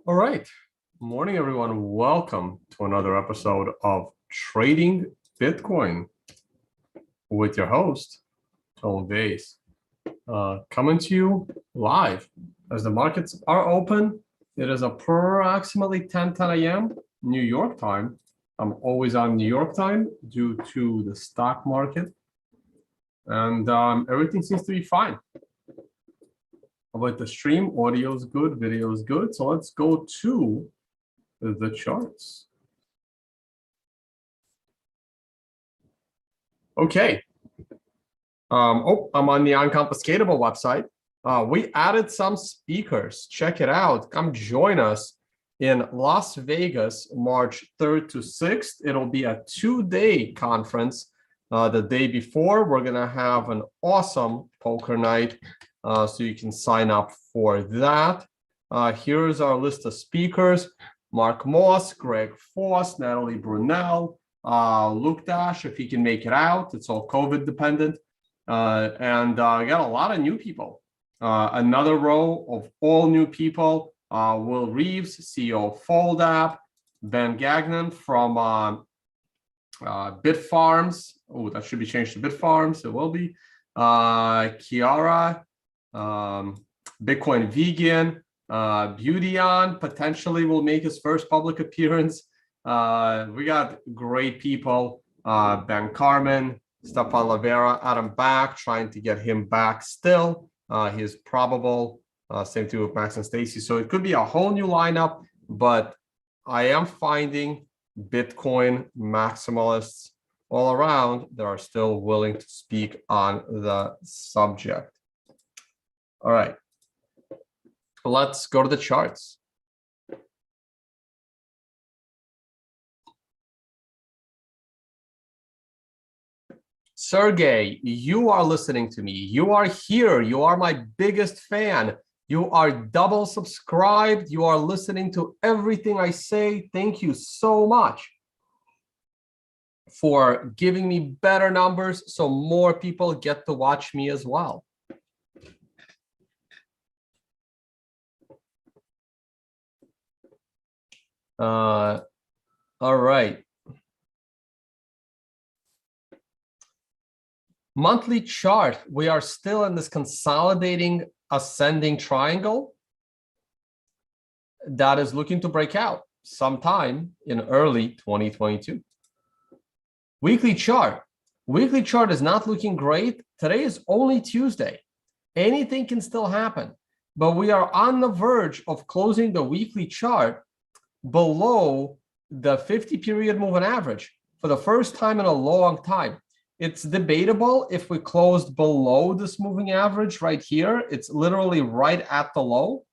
All right. Morning, everyone. Welcome to another episode of Trading Bitcoin with your host, Vays. Coming to you live as the markets are open. It is approximately 10 a.m. New York time. I'm always on New York time due to the stock market. And everything seems to be fine. About the stream, audio is good, video is good. So let's go to the charts. Okay. I'm on the Unconfiscatable website. We added some speakers. Check it out. Come join us in Las Vegas, March 3rd to 6th. It'll be a 2-day conference. The day before, we're going to have an awesome poker night. So you can sign up for that. Here's our list of speakers: Mark Moss, Greg Foss, Natalie Brunel, Luke Dash, if he can make it out. It's all COVID dependent. And I got a lot of new people. Another row of all new people: Will Reeves, CEO of FoldApp, Ben Gagnon from Bitfarms. Oh, that should be changed to Bitfarms. It will be. Kiara, Bitcoin Vegan, Beautyon potentially will make his first public appearance. We got great people: Ben Carmen, Stefan Lavera, Adam Back, trying to get him back still. He is probable. Same thing with Max and Stacy. So it could be a whole new lineup, but I am finding Bitcoin maximalists all around that are still willing to speak on the subject. All right, let's go to the charts. Sergey, you are listening to me. You are here. You are my biggest fan. You are double subscribed. You are listening to everything I say. Thank you so much for giving me better numbers so more people get to watch me as well. All right. Monthly chart, we are still in this consolidating ascending triangle that is looking to break out sometime in early 2022. Weekly chart is not looking great. Today is only Tuesday. Anything can still happen, but we are on the verge of closing the weekly chart below the 50-period moving average for the first time in a long time. It's debatable if we closed below this moving average right here. It's literally right at the low.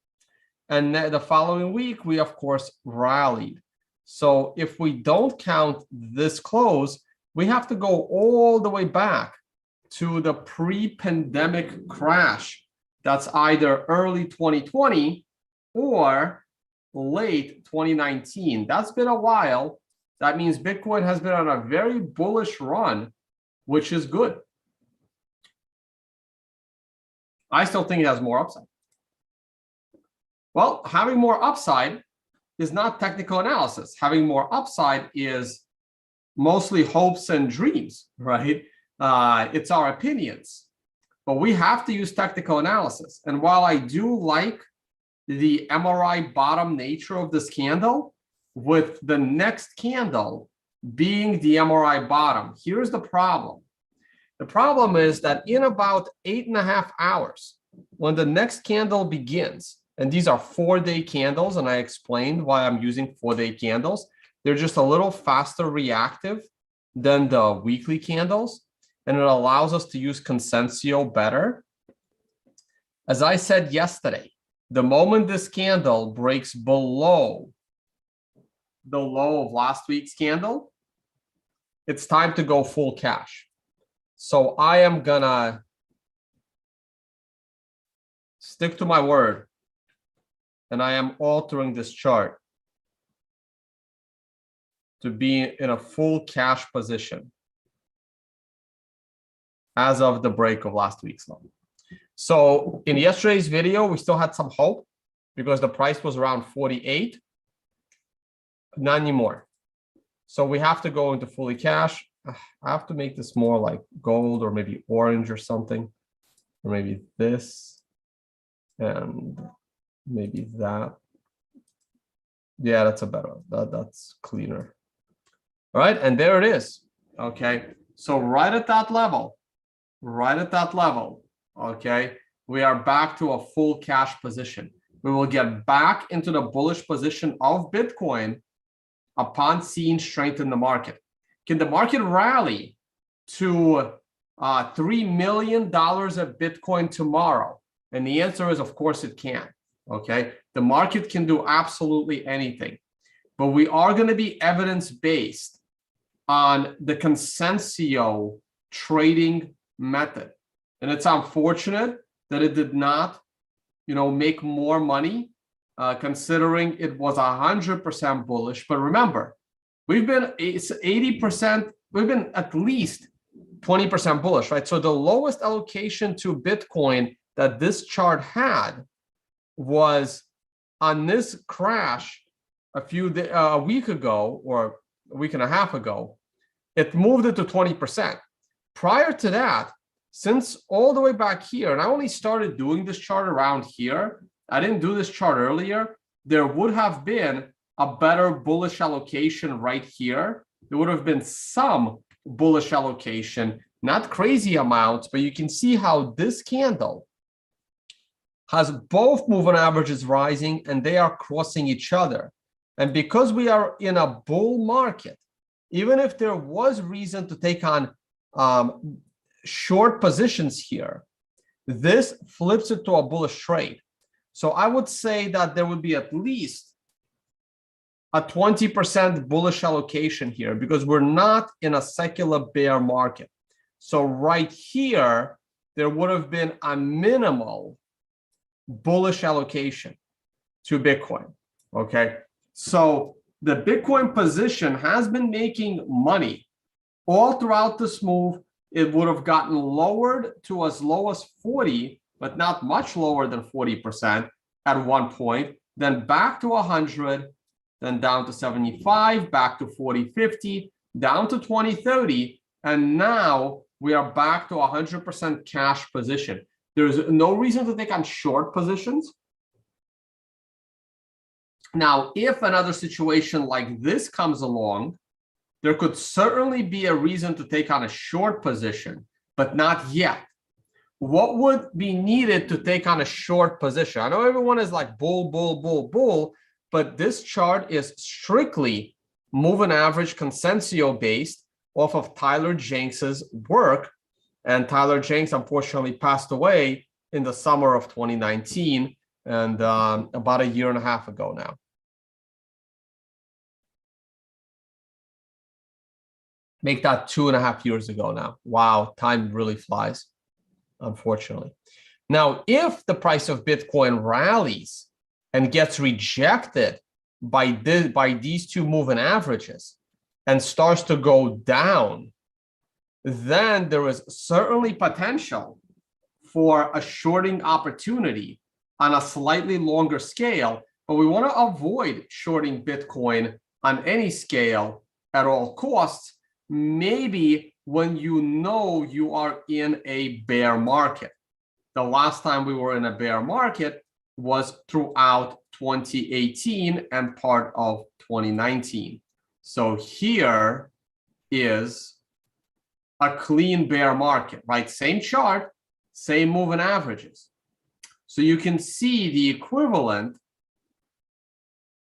And the following week, we, of course, rallied. So if we don't count this close, we have to go all the way back to the pre-pandemic crash. That's either early 2020 or late 2019. That's been a while. That means Bitcoin has been on a very bullish run, which is good. I still think it has more upside. Well, having more upside is not technical analysis. Having more upside is mostly hopes and dreams, right? It's our opinions, but we have to use technical analysis. And while I do like the MRI bottom nature of this candle, with the next candle being the MRI bottom, here's the problem. The problem is that in about 8.5 hours, when the next candle begins, and these are 4-day candles, and I explained why I'm using 4-day candles. They're just a little faster reactive than the weekly candles, and it allows us to use Consensio better. As I said yesterday, the moment this candle breaks below the low of last week's candle, it's time to go full cash. So I am gonna stick to my word, and I am altering this chart to be in a full cash position as of the break of last week's low. So in yesterday's video, we still had some hope because the price was around 48. Not anymore. So we have to go into fully cash. I have to make this more like gold or maybe orange or something, or maybe this and maybe that. Yeah, that's a better, that's cleaner. All right, and there it is. Okay, so right at that level, okay, we are back to a full cash position. We will get back into the bullish position of Bitcoin upon seeing strength in the market. Can the market rally to $3 million of Bitcoin tomorrow? And the answer is, of course, it can. Okay, the market can do absolutely anything, but we are going to be evidence-based on the Consensio trading method. And it's unfortunate that it did not, make more money, considering it was 100% bullish. But remember, it's 80%, we've been at least 20% bullish, right? So the lowest allocation to Bitcoin that this chart had was on this crash a week ago or a week and a half ago. It moved it to 20%. Prior to that, since all the way back here, and I only started doing this chart around here, I didn't do this chart earlier, there would have been a better bullish allocation right here. There would have been some bullish allocation, not crazy amounts, but you can see how this candle has both moving averages rising and they are crossing each other. And because we are in a bull market, even if there was reason to take on short positions here, this flips it to a bullish trade. So I would say that there would be at least a 20% bullish allocation here because we're not in a secular bear market. So right here, there would have been a minimal bullish allocation to Bitcoin. Okay, so the Bitcoin position has been making money all throughout this move. It would have gotten lowered to as low as 40, but not much lower than 40% at one point, then back to 100, then down to 75, back to 40, 50, down to 20, 30, and now we are back to 100% cash position. There's no reason to take on short positions. Now, if another situation like this comes along, there could certainly be a reason to take on a short position, but not yet. What would be needed to take on a short position? I know everyone is like bull, bull, bull, bull, but this chart is strictly moving average Consensio based off of Tyler Jenks's work. And Tyler Jenks unfortunately passed away in the summer of 2019 and about a year and a half ago now. Make that 2.5 years ago now. Wow, time really flies, unfortunately. Now, if the price of Bitcoin rallies and gets rejected by these two moving averages and starts to go down, then there is certainly potential for a shorting opportunity on a slightly longer scale, but we want to avoid shorting Bitcoin on any scale at all costs. Maybe when you are in a bear market. The last time we were in a bear market was throughout 2018 and part of 2019. So here is a clean bear market, right? Same chart, same moving averages. So you can see the equivalent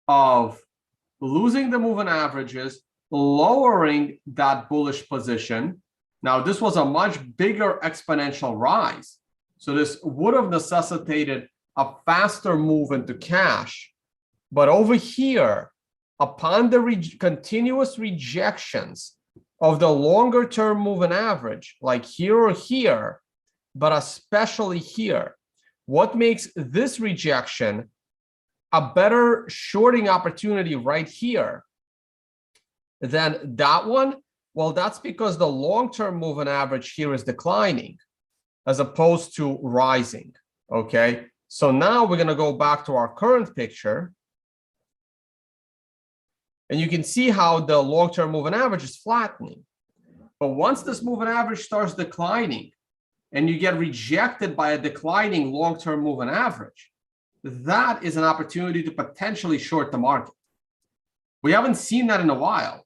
of losing the moving averages, lowering that bullish position. Now, this was a much bigger exponential rise. So this would have necessitated a faster move into cash. But over here, upon the continuous rejections of the longer term moving average, like here or here, but especially here, what makes this rejection a better shorting opportunity right here than that one? Well, that's because the long-term moving average here is declining as opposed to rising, okay? So now we're going to go back to our current picture. And you can see how the long-term moving average is flattening. But once this moving average starts declining and you get rejected by a declining long-term moving average, that is an opportunity to potentially short the market. We haven't seen that in a while.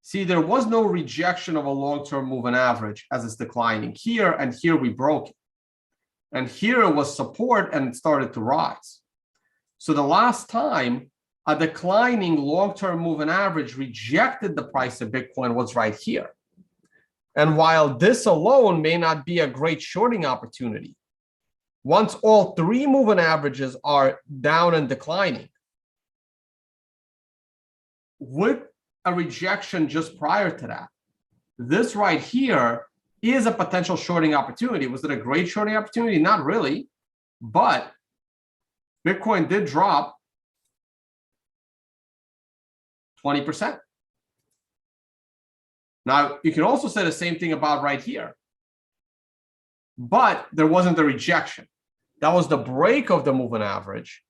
See, there was no rejection of a long-term moving average as it's declining here, and here we broke it. And here it was support and it started to rise. So the last time a declining long-term moving average rejected the price of Bitcoin was right here. And while this alone may not be a great shorting opportunity, once all three moving averages are down and declining, with a rejection just prior to that, this right here is a potential shorting opportunity. Was it a great shorting opportunity? Not really, but Bitcoin did drop 20%. Now, you can also say the same thing about right here, but there wasn't a rejection. That was the break of the moving average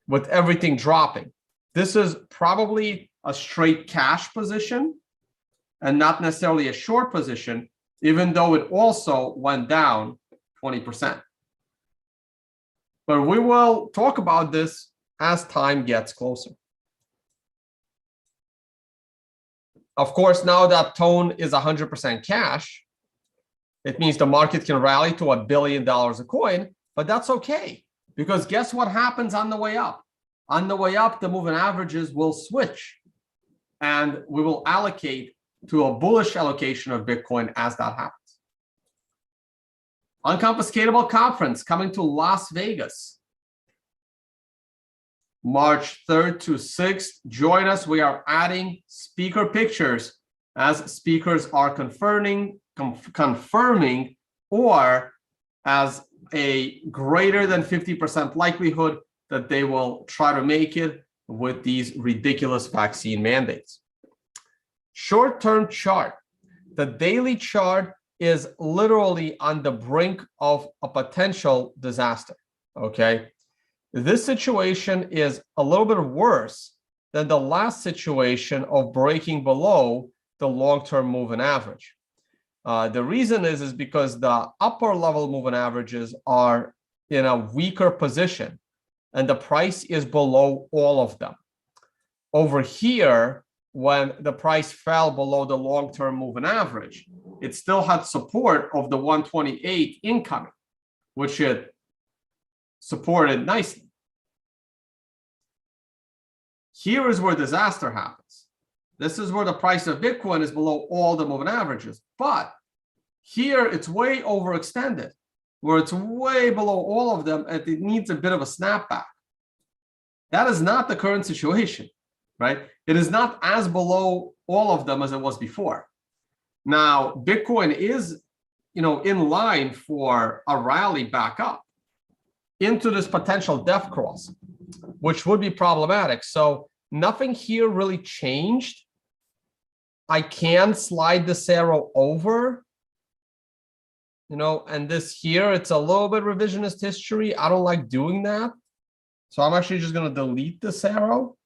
with everything dropping. This is probably a straight cash position and not necessarily a short position, even though it also went down 20%. But we will talk about this as time gets closer. Of course, now that tone is 100% cash, it means the market can rally to $1 billion a coin, but that's okay, because guess what happens on the way up? On the way up, the moving averages will switch, and we will allocate to a bullish allocation of Bitcoin as that happens. Unconfiscatable conference coming to Las Vegas, March 3rd to 6th. Join us. We are adding speaker pictures as speakers are confirming, or as a greater than 50% likelihood that they will try to make it with these ridiculous vaccine mandates. Short-term chart. The daily chart is literally on the brink of a potential disaster, okay? This situation is a little bit worse than the last situation of breaking below the long-term moving average. The reason is because the upper level moving averages are in a weaker position and the price is below all of them. Over here, when the price fell below the long-term moving average, it still had support of the 128 incoming, which it supported nicely. Here is where disaster happens. This is where the price of Bitcoin is below all the moving averages. But here it's way overextended, where it's way below all of them and it needs a bit of a snapback. That is not the current situation, right? It is not as below all of them as it was before. Now, Bitcoin is, in line for a rally back up into this potential death cross, which would be problematic. So nothing here really changed. I can slide this arrow over, and this here, it's a little bit revisionist history. I don't like doing that. So I'm actually just going to delete this arrow.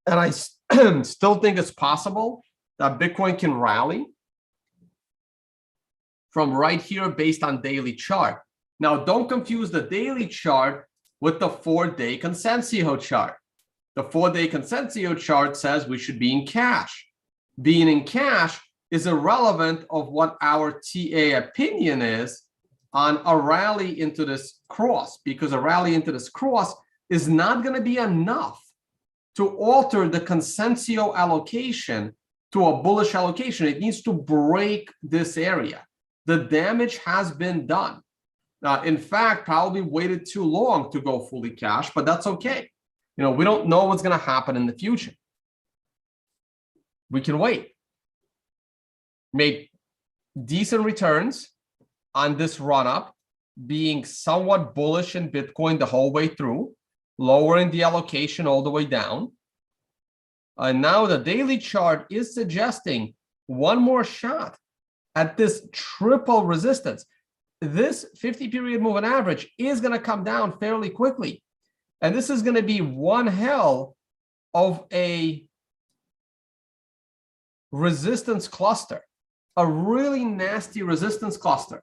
And I still think it's possible that Bitcoin can rally from right here based on daily chart. Now, don't confuse the daily chart with the 4-day Consensio chart. The 4-day Consensio chart says we should be in cash. Being in cash is irrelevant of what our TA opinion is on a rally into this cross, because a rally into this cross is not going to be enough to alter the Consensio allocation to a bullish allocation. It needs to break this area. The damage has been done. In fact, probably waited too long to go fully cash, but that's okay. We don't know what's going to happen in the future. We can wait. Made decent returns on this run up, being somewhat bullish in Bitcoin the whole way through, lowering the allocation all the way down. And now the daily chart is suggesting one more shot at this triple resistance. this 50-period moving average is going to come down fairly quickly. And this is going to be one hell of a resistance cluster, a really nasty resistance cluster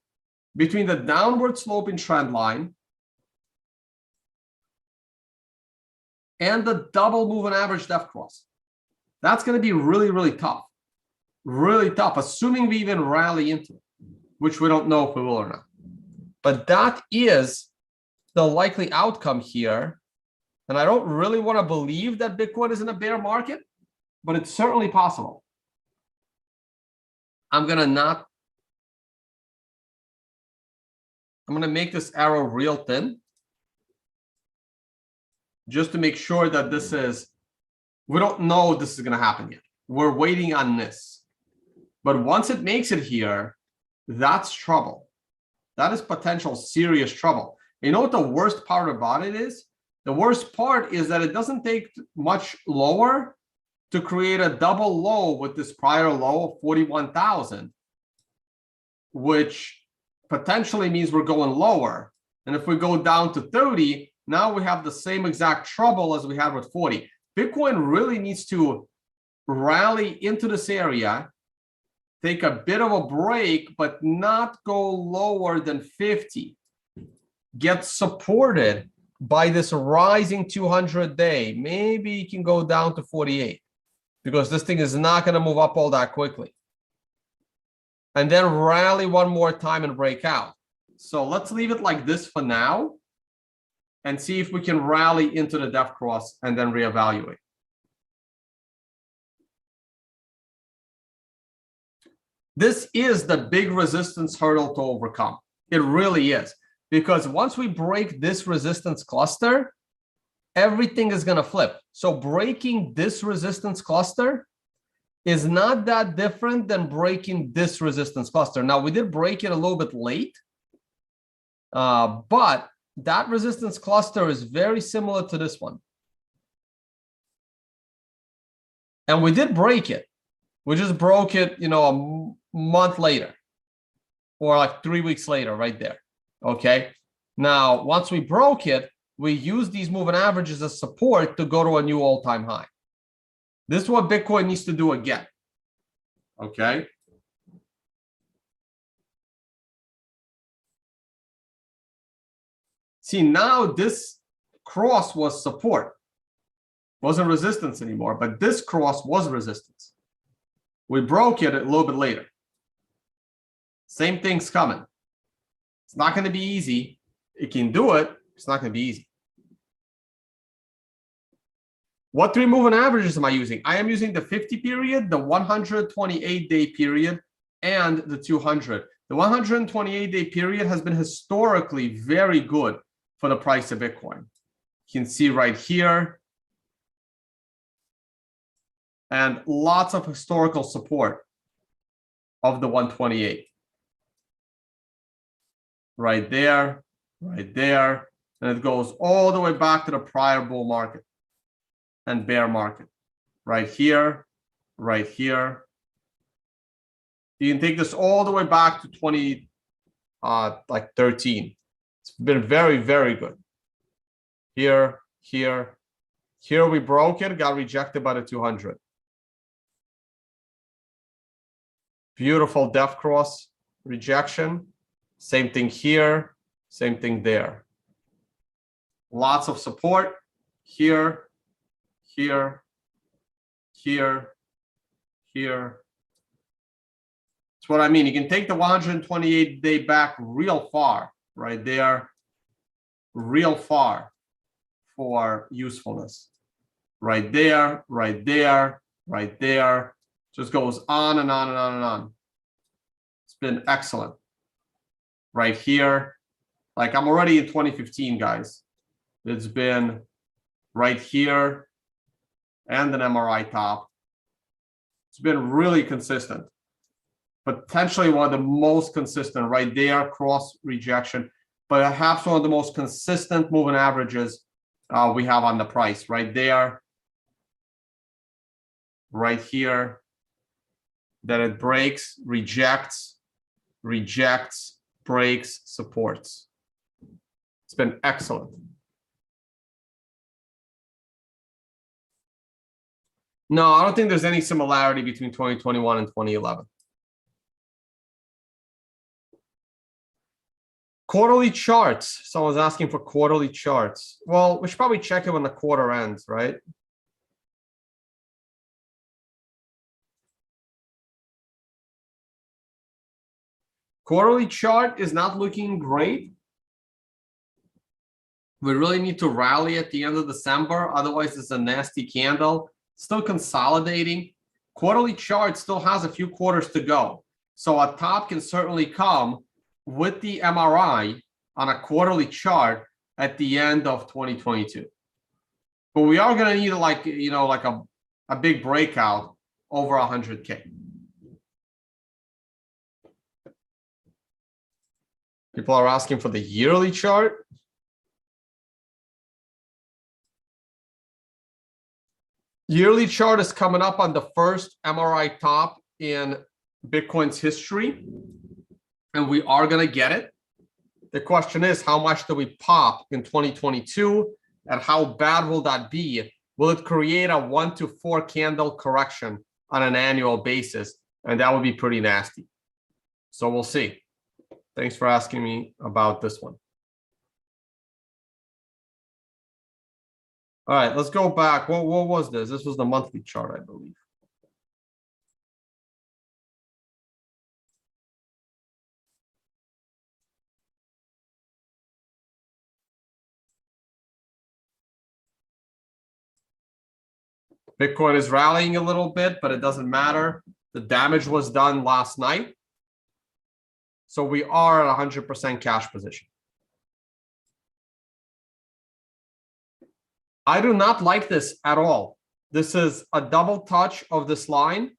between the downward sloping trend line and the double moving average depth cross. That's going to be really, really tough. Really tough, assuming we even rally into it, which we don't know if we will or not. But that is the likely outcome here. And I don't really want to believe that Bitcoin is in a bear market, but it's certainly possible. I'm going to make this arrow real thin just to make sure that this is, we don't know this is going to happen yet. We're waiting on this. But once it makes it here, that's trouble. That is potential serious trouble. You know what the worst part about it is? The worst part is that it doesn't take much lower to create a double low with this prior low of 41,000, which potentially means we're going lower. And if we go down to 30, now we have the same exact trouble as we had with 40. Bitcoin really needs to rally into this area, take a bit of a break, but not go lower than 50. Get supported by this rising 200-day. Maybe you can go down to 48 because this thing is not going to move up all that quickly. And then rally one more time and break out. So let's leave it like this for now and see if we can rally into the depth cross and then reevaluate. This is the big resistance hurdle to overcome. It really is. Because once we break this resistance cluster, everything is going to flip. So breaking this resistance cluster is not that different than breaking this resistance cluster. Now, we did break it a little bit late, but that resistance cluster is very similar to this one. And we did break it. We just broke it, you know, a month later or like 3 weeks later right there. Okay. Now, once we broke it, we use these moving averages as support to go to a new all-time high. This is what Bitcoin needs to do again. Okay. See, now this cross was support. Wasn't resistance anymore, but this cross was resistance. We broke it a little bit later. Same thing's coming. It's not going to be easy. It can do it. It's not going to be easy. What three moving averages am I using? I am using the 50 period, the 128-day period, and the 200. The 128-day period has been historically very good for the price of Bitcoin. You can see right here. And lots of historical support of the 128. Right there, right there. And it goes all the way back to the prior bull market and bear market. Right here, right here. You can take this all the way back to 2013. It's been very, very good. Here, here, here we broke it, got rejected by the 200. Beautiful depth cross rejection. Same thing here, same thing there. Lots of support here, here, here, here. That's what I mean. You can take the 128-day back real far, right there, real far for usefulness. Right there, right there, right there. Just goes on and on and on and on. It's been excellent. Right here. Like I'm already in 2015, guys. It's been right here and an MRI top. It's been really consistent. Potentially one of the most consistent right there, cross rejection, but perhaps one of the most consistent moving averages we have on the price right there, right here. Then it breaks, rejects, rejects, breaks, supports. It's been excellent. No, I don't think there's any similarity between 2021 and 2011. Quarterly charts. Someone's asking for quarterly charts. Well, we should probably check it when the quarter ends, right? Quarterly chart is not looking great. We really need to rally at the end of December. Otherwise, it's a nasty candle. Still consolidating. Quarterly chart still has a few quarters to go. So a top can certainly come with the MRI on a quarterly chart at the end of 2022. But we are going to need like, like a big breakout over 100K. People are asking for the yearly chart. Yearly chart is coming up on the first MRI top in Bitcoin's history, and we are going to get it. The question is, how much do we pop in 2022, and how bad will that be? Will it create a 1 to 4 candle correction on an annual basis? And that would be pretty nasty. So we'll see. Thanks for asking me about this one. All right, let's go back. What was this? This was the monthly chart, I believe. Bitcoin is rallying a little bit, but it doesn't matter. The damage was done last night. So we are at 100% cash position. I do not like this at all. This is a double touch of this line.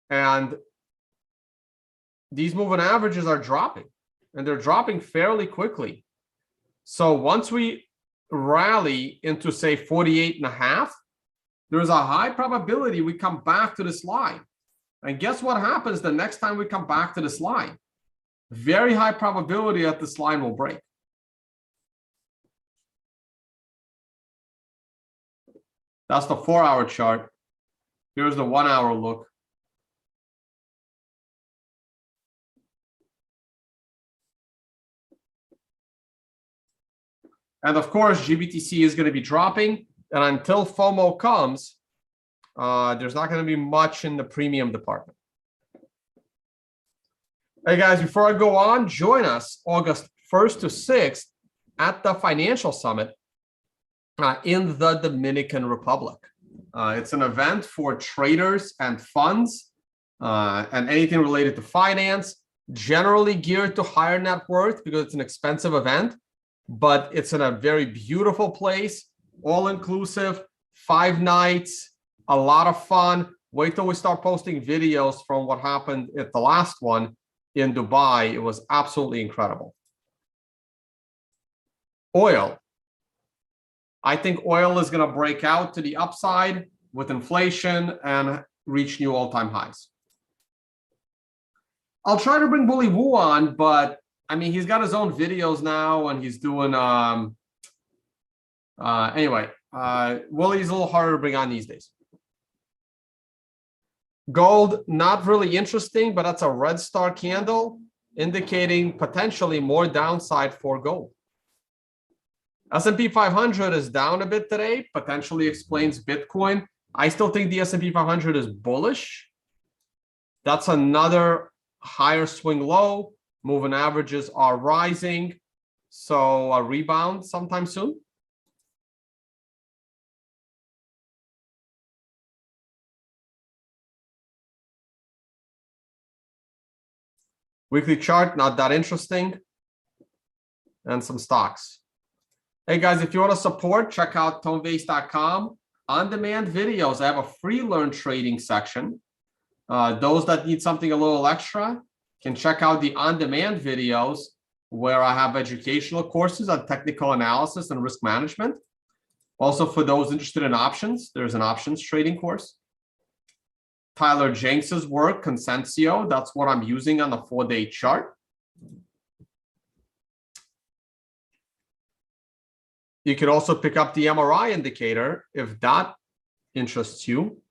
And these moving averages are dropping. And they're dropping fairly quickly. So once we rally into, say, 48.5, there's a high probability we come back to this line. And guess what happens the next time we come back to this line? Very high probability that this line will break. That's the 4-hour chart. Here's the 1-hour look. And of course, GBTC is going to be dropping. And until FOMO comes, there's not going to be much in the premium department. Hey guys, before I go on, join us August 1st to 6th at the Financial Summit in the Dominican Republic. It's an event for traders and funds and anything related to finance, generally geared to higher net worth because it's an expensive event, but it's in a very beautiful place, all inclusive, 5 nights, a lot of fun. Wait till we start posting videos from what happened at the last one in Dubai. It was absolutely incredible. Oil. I think oil is going to break out to the upside with inflation and reach new all-time highs. I'll try to bring Willy Woo on, but I mean, he's got his own videos now and he's doing, anyway, Willy's a little harder to bring on these days. Gold, not really interesting, but that's a red star candle indicating potentially more downside for gold. S&P 500 is down a bit today, potentially explains Bitcoin. I still think the S&P 500 is bullish. That's another higher swing low. Moving averages are rising. So a rebound sometime soon. Weekly chart, not that interesting. And some stocks. Hey guys, if you want to support, check out Vays.com. On-demand videos. I have a free learn trading section. Those that need something a little extra can check out the on-demand videos where I have educational courses on technical analysis and risk management. Also, for those interested in options, there's an options trading course. Tyler Jenks's work, Consensio, that's what I'm using on the 4-day chart. You could also pick up the MRI indicator if that interests you.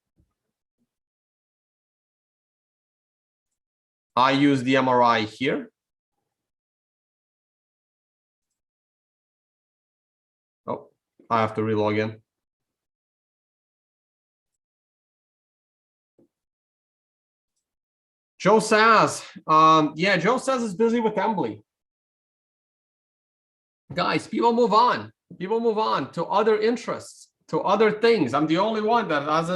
I use the MRI here. Oh, I have to relog in. Joe says, yeah, Joe says is busy with Embly. Guys, people move on. People move on to other interests, to other things. I'm the only one that has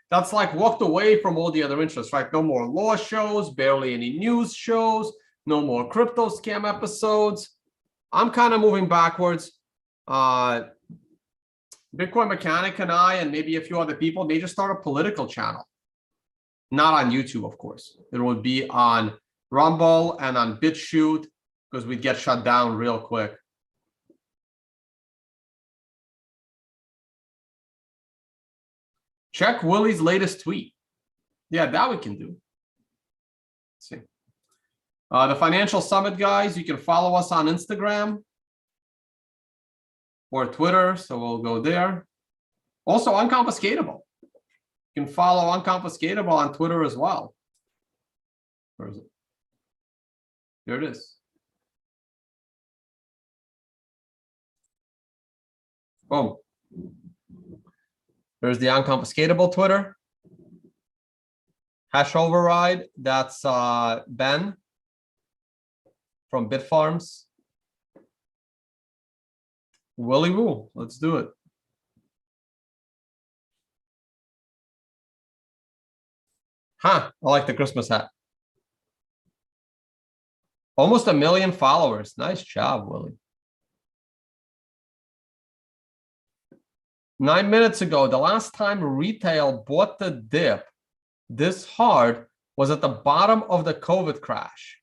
that's like walked away from all the other interests, right? No more law shows, barely any news shows, no more crypto scam episodes. I'm kind of moving backwards. Bitcoin Mechanic and I, and maybe a few other people, may just start a political channel. Not on YouTube, of course. It would be on Rumble and on BitChute, because we'd get shut down real quick. Check Willy's latest tweet. Yeah, that we can do. Let's see. The Financial Summit, guys, you can follow us on Instagram or Twitter, so we'll go there. Also, Unconfiscatable. You can follow Unconfiscatable on Twitter as well. Where is it? There it is. Boom. There's the Unconfiscatable Twitter. Hash override, that's Ben from Bitfarms. Willy Woo, let's do it. Huh, I like the Christmas hat. Almost 1 million followers. Nice job, Willy. 9 minutes ago, the last time retail bought the dip this hard was at the bottom of the COVID crash.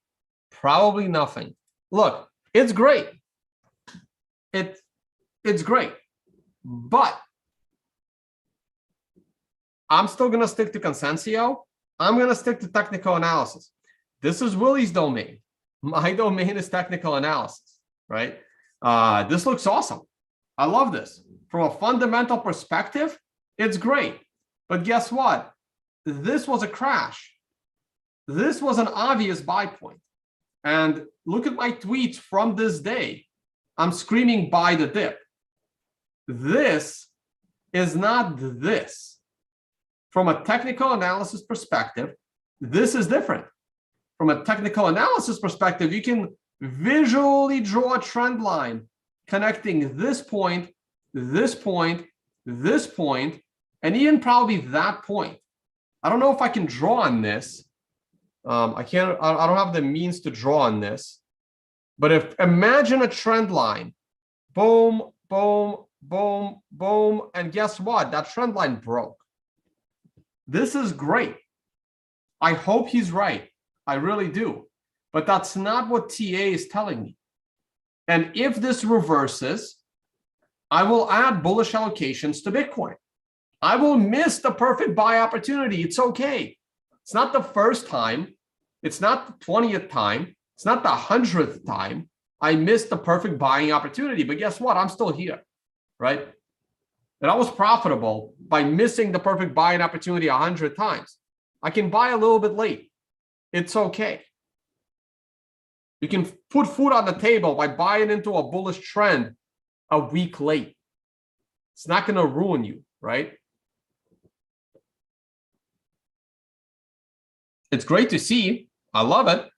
Probably nothing. Look, it's great. It's great. But I'm still going to stick to Consensio. I'm going to stick to technical analysis. This is Willy's domain. My domain is technical analysis, right? This looks awesome. I love this. From a fundamental perspective, it's great. But guess what? This was a crash. This was an obvious buy point. And look at my tweets from this day. I'm screaming buy the dip. This is not this. From a technical analysis perspective, this is different. From a technical analysis perspective, you can visually draw a trend line connecting this point, this point, this point, and even probably that point. I don't know if I can draw on this. I don't have the means to draw on this. But imagine a trend line, boom, boom, boom, boom, and guess what? That trend line broke. This is great. I hope he's right. I really do. But that's not what TA is telling me. And if this reverses, I will add bullish allocations to Bitcoin. I will miss the perfect buy opportunity. It's okay. It's not the first time. It's not the 20th time. It's not the 100th time. I missed the perfect buying opportunity. But guess what? I'm still here, right? And I was profitable by missing the perfect buying opportunity 100 times. I can buy a little bit late. It's okay. You can put food on the table by buying into a bullish trend a week late. It's not going to ruin you, right? It's great to see. I love it,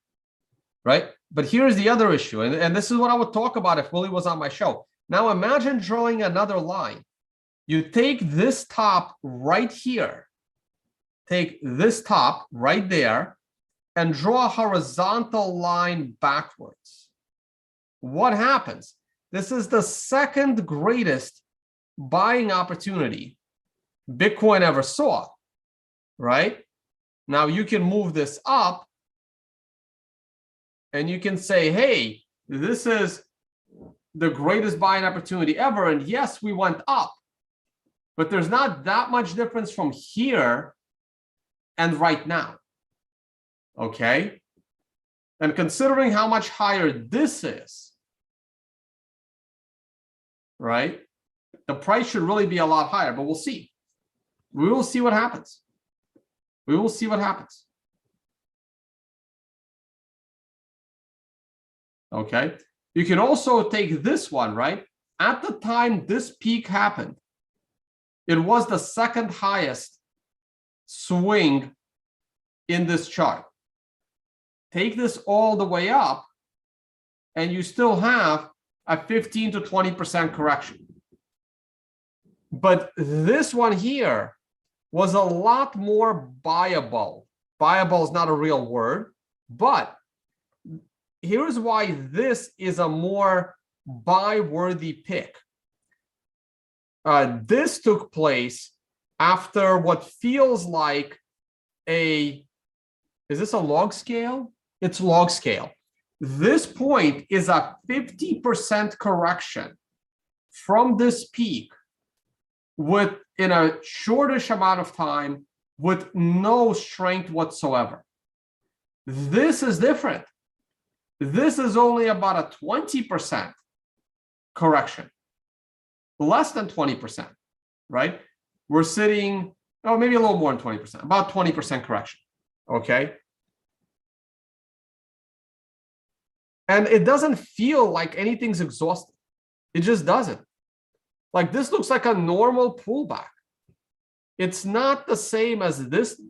right? But here's the other issue, and this is what I would talk about if Willy was on my show. Now imagine drawing another line. You take this top right here, take this top right there, and draw a horizontal line backwards. What happens? This is the second greatest buying opportunity Bitcoin ever saw, right? Now you can move this up and you can say, hey, this is the greatest buying opportunity ever. And yes, we went up, but there's not that much difference from here and right now. Okay. And considering how much higher this is, right? The price should really be a lot higher, but we'll see. We will see what happens. We will see what happens. Okay. You can also take this one, right? At the time this peak happened, it was the second highest swing in this chart. Take this all the way up, and you still have a 15 to 20% correction. But this one here was a lot more buyable. Buyable is not a real word, but here's why this is a more buy-worthy pick. This took place after what feels like is this a log scale? It's log scale. This point is a 50% correction from this peak in a shortish amount of time with no strength whatsoever. This is different. This is only about a 20% correction, less than 20%, right? We're sitting, oh, maybe a little more than 20%, about 20% correction, okay? And it doesn't feel like anything's exhausted. It just doesn't. Like this looks like a normal pullback. It's not the same as this,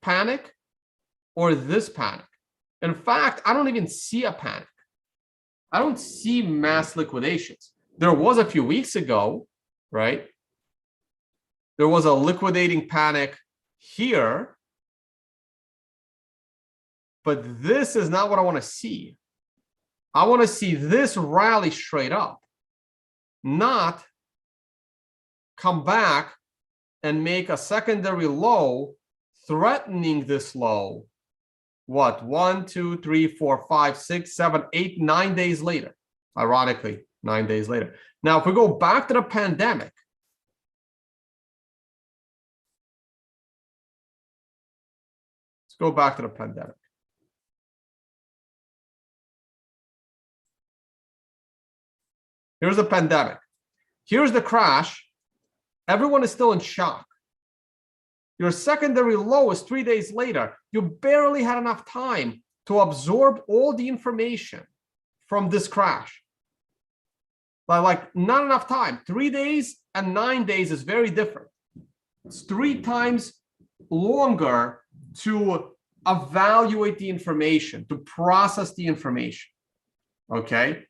panic or this panic. In fact, I don't even see a panic. I don't see mass liquidations. There was a few weeks ago, right? There was a liquidating panic here, but this is not what I want to see. I want to see this rally straight up, not come back and make a secondary low threatening this low. What, 1, 2, 3, 4, 5, 6, 7, 8, 9 days later? Ironically, 9 days later. Now, if we go back to the pandemic, let's go back to the pandemic. Here's the pandemic. Here's the crash. Everyone is still in shock. Your secondary low is 3 days later. You barely had enough time to absorb all the information from this crash. Like not enough time. 3 days and 9 days is very different. It's 3 times longer to evaluate the information, to process the information. Okay?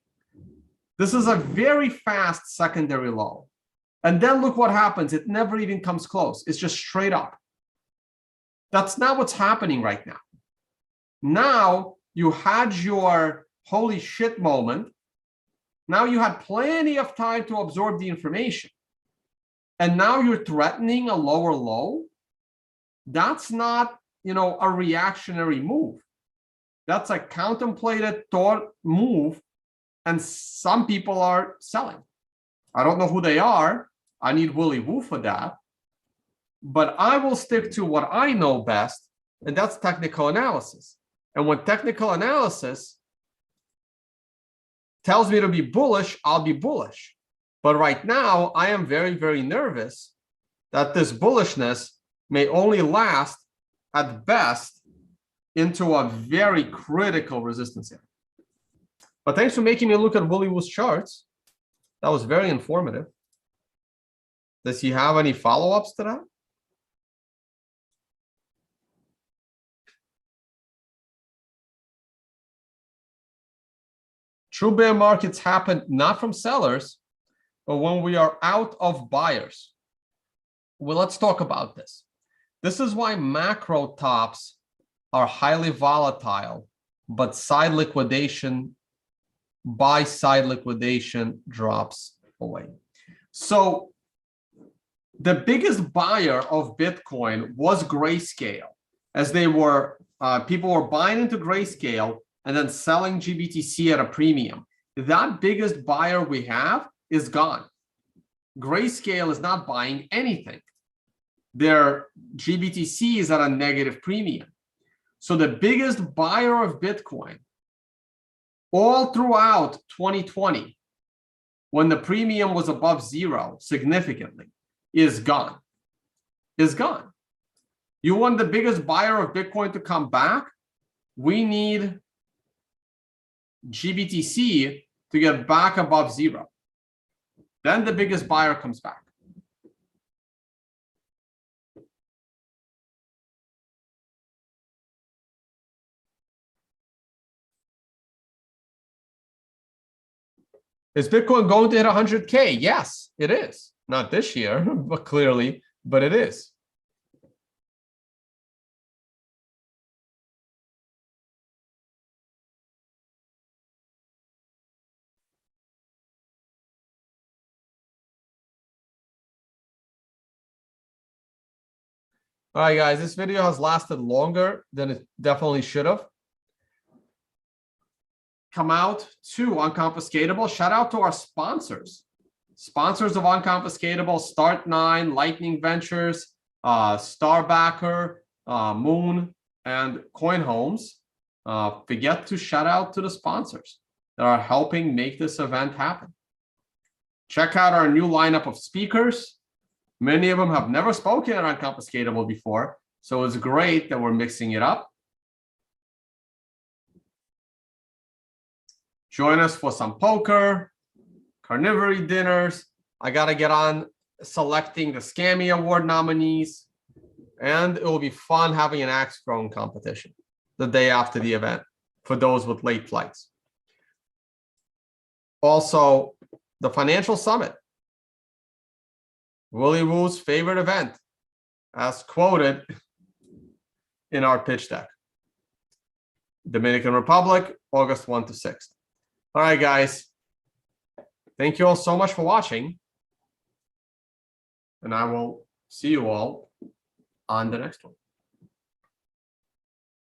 This is a very fast secondary low. And then look what happens. It never even comes close. It's just straight up. That's not what's happening right now. Now you had your holy shit moment. Now you had plenty of time to absorb the information. And now you're threatening a lower low. That's not, a reactionary move. That's a contemplated thought move. And some people are selling. I don't know who they are. I need Willy Woo for that. But I will stick to what I know best, and that's technical analysis. And when technical analysis tells me to be bullish, I'll be bullish. But right now, I am very, very nervous that this bullishness may only last at best into a very critical resistance area. But thanks for making me look at Willy Woo's charts. That was very informative. Does he have any follow-ups to that? True bear markets happen not from sellers, but when we are out of buyers. Well, let's talk about this. This is why macro tops are highly volatile, but side liquidation, buy-side liquidation drops away. So the biggest buyer of Bitcoin was Grayscale, as they were, people were buying into Grayscale and then selling GBTC at a premium. That biggest buyer we have is gone. Grayscale is not buying anything. Their GBTC is at a negative premium. So the biggest buyer of Bitcoin all throughout 2020 when the premium was above zero significantly is gone. Is gone. You want the biggest buyer of Bitcoin to come back? We need GBTC to get back above zero. Then the biggest buyer comes back. Is Bitcoin going to hit 100K? Yes, it is. Not this year, but clearly, but it is. All right, guys, this video has lasted longer than it definitely should have. Come out to Unconfiscatable. Shout out to our sponsors. Sponsors of Unconfiscatable, Start9, Lightning Ventures, Starbacker, Moon, and CoinHomes. Forget to shout out to the sponsors that are helping make this event happen. Check out our new lineup of speakers. Many of them have never spoken at Unconfiscatable before, so it's great that we're mixing it up. Join us for some poker, carnivory dinners. I got to get on selecting the Scammy Award nominees, and it will be fun having an axe throwing competition the day after the event for those with late flights. Also, the Financial Summit, Willy Woo's favorite event, as quoted in our pitch deck. Dominican Republic, August 1 to 6th. All right, guys. Thank you all so much for watching. And I will see you all on the next one.